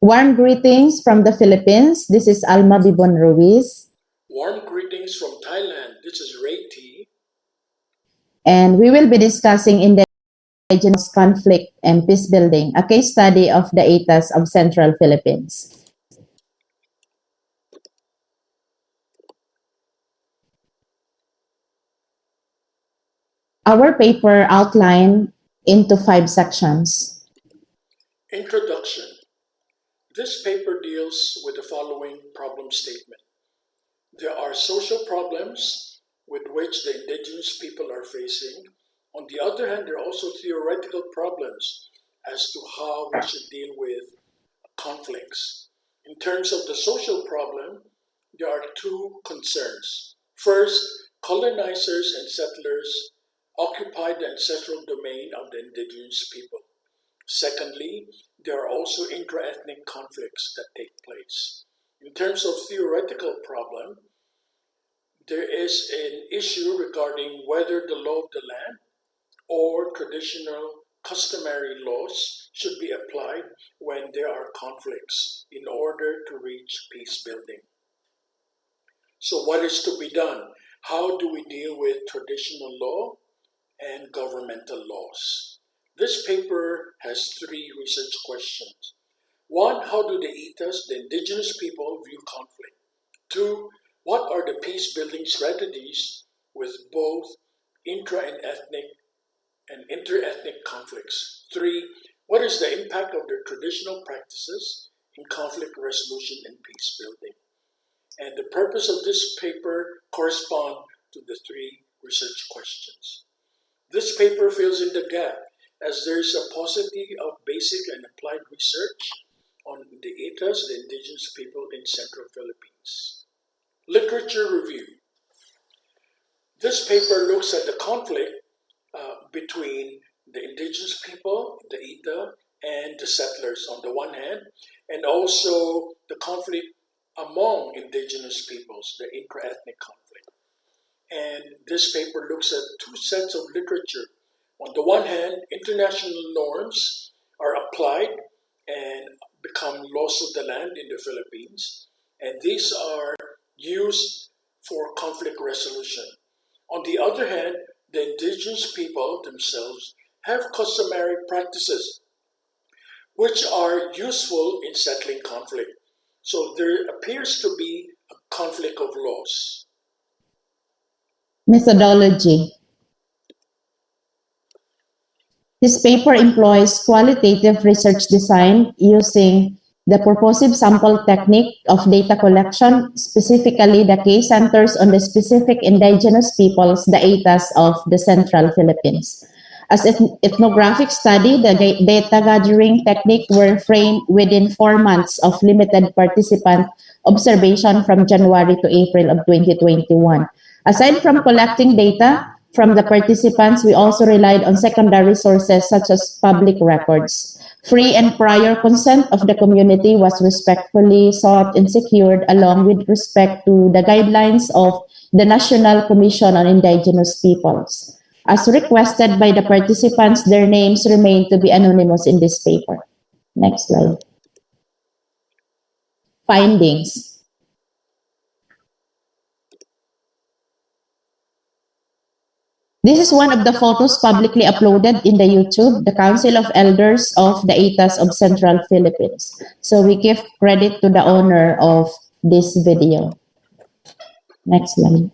Warm greetings from the Philippines. This is Alma Ruiz. Warm greetings from Thailand. This is Rey Ty. And we will be discussing Indigenous conflict and peacebuilding, a case study of the Aetas of Central Philippines. Our paper outlined into 5 sections. Introduction. This paper deals with the following problem statement. There are social problems with which the indigenous people are facing. On the other hand, there are also theoretical problems as to how we should deal with conflicts. In terms of the social problem, there are 2 concerns. First, colonizers and settlers occupied the ancestral domain of the indigenous people. Secondly, there are also intra-ethnic conflicts that take place. In terms of theoretical problem, there is an issue regarding whether the law of the land or traditional customary laws should be applied when there are conflicts in order to reach peace building. So what is to be done? How do we deal with traditional law and governmental laws? This paper has 3 research questions. 1, how do the Aetas, the indigenous people, view conflict? 2, what are the peace-building strategies with both intra and ethnic and inter-ethnic conflicts? 3, what is the impact of their traditional practices in conflict resolution and peace building? And the purpose of this paper corresponds to the 3 research questions. This paper fills in the gap as there is a paucity of basic and applied research on the Aetas, the indigenous people in Central Philippines. Literature review. This paper looks at the conflict between the indigenous people, the Aeta, and the settlers on the one hand, and also the conflict among indigenous peoples, the intra-ethnic conflict. And this paper looks at 2 sets of literature. On the one hand, international norms are applied and become laws of the land in the Philippines, and these are used for conflict resolution. On the other hand, the indigenous people themselves have customary practices which are useful in settling conflict. So there appears to be a conflict of laws. Methodology. This paper employs qualitative research design using the purposive sample technique of data collection. Specifically, the case centers on the specific indigenous peoples, the Aetas of the Central Philippines. As an ethnographic study, the data gathering technique were framed within 4 months of limited participant observation from January to April of 2021. Aside from collecting data from the participants, we also relied on secondary sources such as public records. Free and prior consent of the community was respectfully sought and secured along with respect to the guidelines of the National Commission on Indigenous Peoples. As requested by the participants, their names remain to be anonymous in this paper. Next slide. Findings. This is one of the photos publicly uploaded in the YouTube, the Council of Elders of the Aetas of Central Philippines. So we give credit to the owner of this video. Next slide.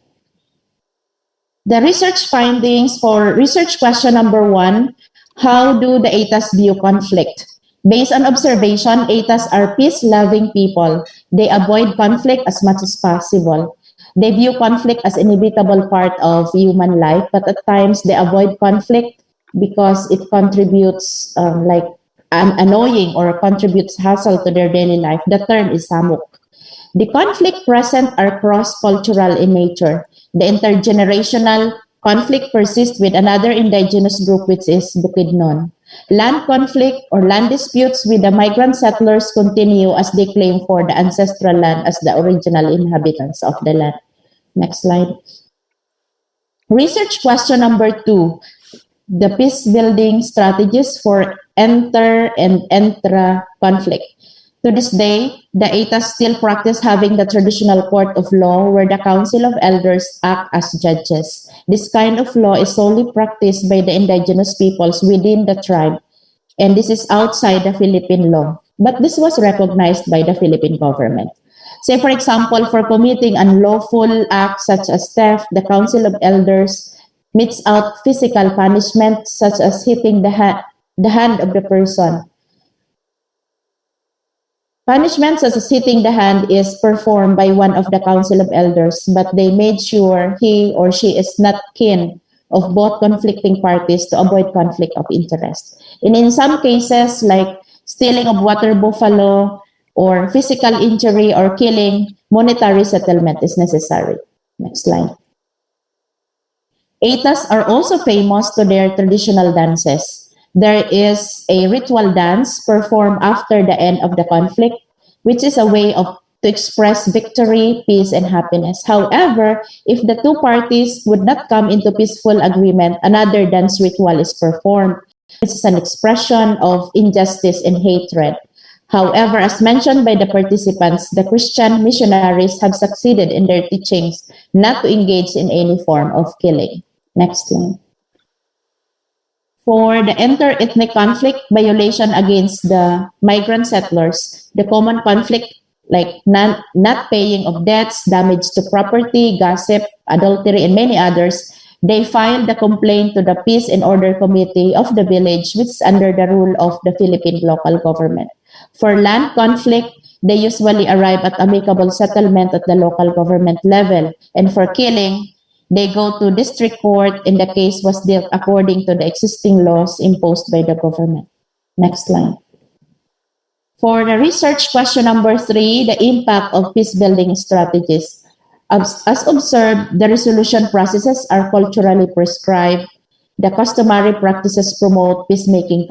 The research findings for research question number 1, how do the Aetas view conflict? Based on observation, Aetas are peace-loving people. They avoid conflict as much as possible. They view conflict as an inevitable part of human life, but at times they avoid conflict because it contributes annoying or contributes hassle to their daily life. The term is samuk. The conflict present are cross-cultural in nature. The intergenerational conflict persists with another indigenous group, which is Bukidnon. Land conflict or land disputes with the migrant settlers continue as they claim for the ancestral land as the original inhabitants of the land. Next slide. Research question number 2, the peace building strategies for inter and intra conflict. To this day, the Aetas still practice having the traditional court of law where the council of elders act as judges. This kind of law is solely practiced by the indigenous peoples within the tribe, and this is outside the Philippine law. But this was recognized by the Philippine government. Say, for example, for committing unlawful acts such as theft, the council of elders metes out physical punishment such as hitting the hand of the person. Punishment such as hitting the hand is performed by one of the council of elders, but they made sure he or she is not kin of both conflicting parties to avoid conflict of interest. And in some cases, like stealing of water buffalo or physical injury or killing, monetary settlement is necessary. Next slide. Aetas are also famous to their traditional dances. There is a ritual dance performed after the end of the conflict, which is a way of to express victory, peace, and happiness. However, if the two parties would not come into peaceful agreement, another dance ritual is performed. This is an expression of injustice and hatred. However, as mentioned by the participants, the Christian missionaries have succeeded in their teachings not to engage in any form of killing. Next one. For the inter-ethnic conflict violation against the migrant settlers, the common conflict like not paying of debts, damage to property, gossip, adultery, and many others, they filed the complaint to the Peace and Order Committee of the village, which is under the rule of the Philippine local government. For land conflict, they usually arrive at amicable settlement at the local government level. And for killing, they go to district court and the case was dealt according to the existing laws imposed by the government. Next slide. For the research question number 3, the impact of peace-building strategies. As observed, the resolution processes are culturally prescribed. The customary practices promote peacemaking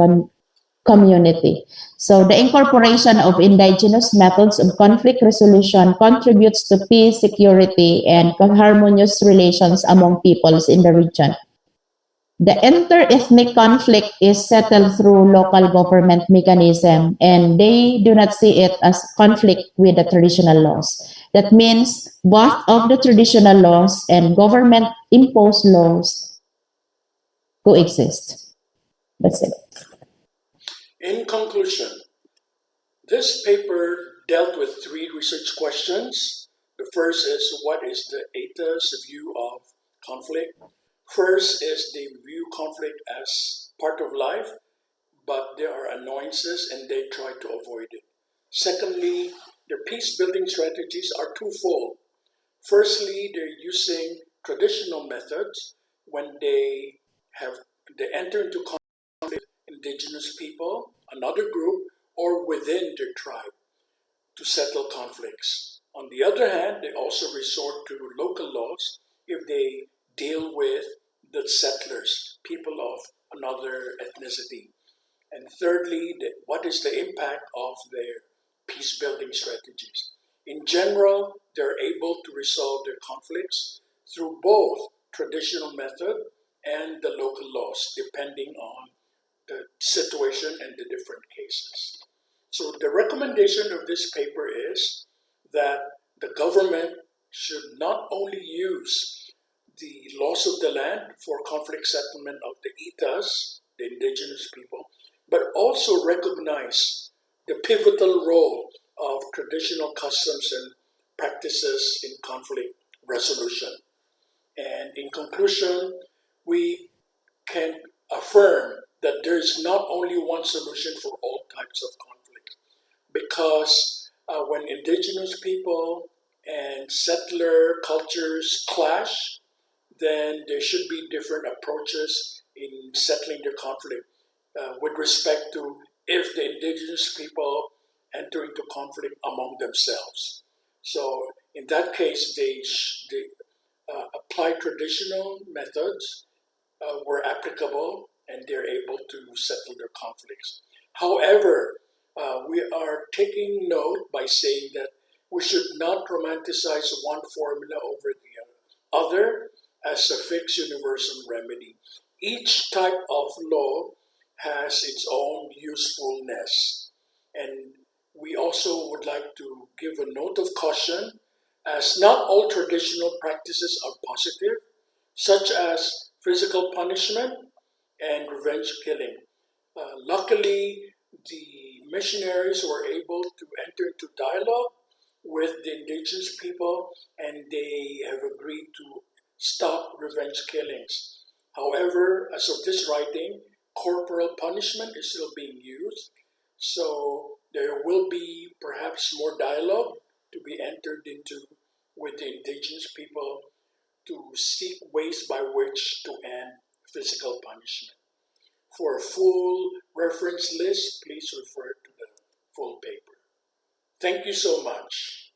community. So the incorporation of indigenous methods of conflict resolution contributes to peace, security, and harmonious relations among peoples in the region. The inter-ethnic conflict is settled through local government mechanism, and they do not see it as conflict with the traditional laws. That means both of the traditional laws and government imposed laws coexist. That's it. In conclusion, this paper dealt with 3 research questions. The first is, what is the Aetas view of conflict? First is they view conflict as part of life, but there are annoyances and they try to avoid it. Secondly, their peace-building strategies are twofold. Firstly, they're using traditional methods when they enter into conflict with indigenous people, another group, or within their tribe to settle conflicts. On the other hand, they also resort to local laws if they deal with the settlers, people of another ethnicity. And thirdly, what is the impact of their peace-building strategies? In general, they're able to resolve their conflicts through both traditional method and the local laws, depending on the situation and the different cases. So the recommendation of this paper is that the government should not only use the laws of the land for conflict settlement of the Aetas, the indigenous people, but also recognize the pivotal role of traditional customs and practices in conflict resolution. And in conclusion, we can affirm that there is not only one solution for all types of conflict, because when indigenous people and settler cultures clash, then there should be different approaches in settling the conflict with respect to if the indigenous people enter into conflict among themselves. So in that case, they apply traditional methods were applicable and they're able to settle their conflicts. However, we are taking note by saying that we should not romanticize one formula over the other as a fixed universal remedy. Each type of law has its own usefulness, and we also would like to give a note of caution, as not all traditional practices are positive, such as physical punishment and revenge killing. Luckily, the missionaries were able to enter into dialogue with the indigenous people, and they have agreed to stop revenge killings. However, as of this writing, corporal punishment is still being used, so there will be perhaps more dialogue to be entered into with the indigenous people to seek ways by which to end physical punishment. For a full reference list, please refer to the full paper. Thank you so much.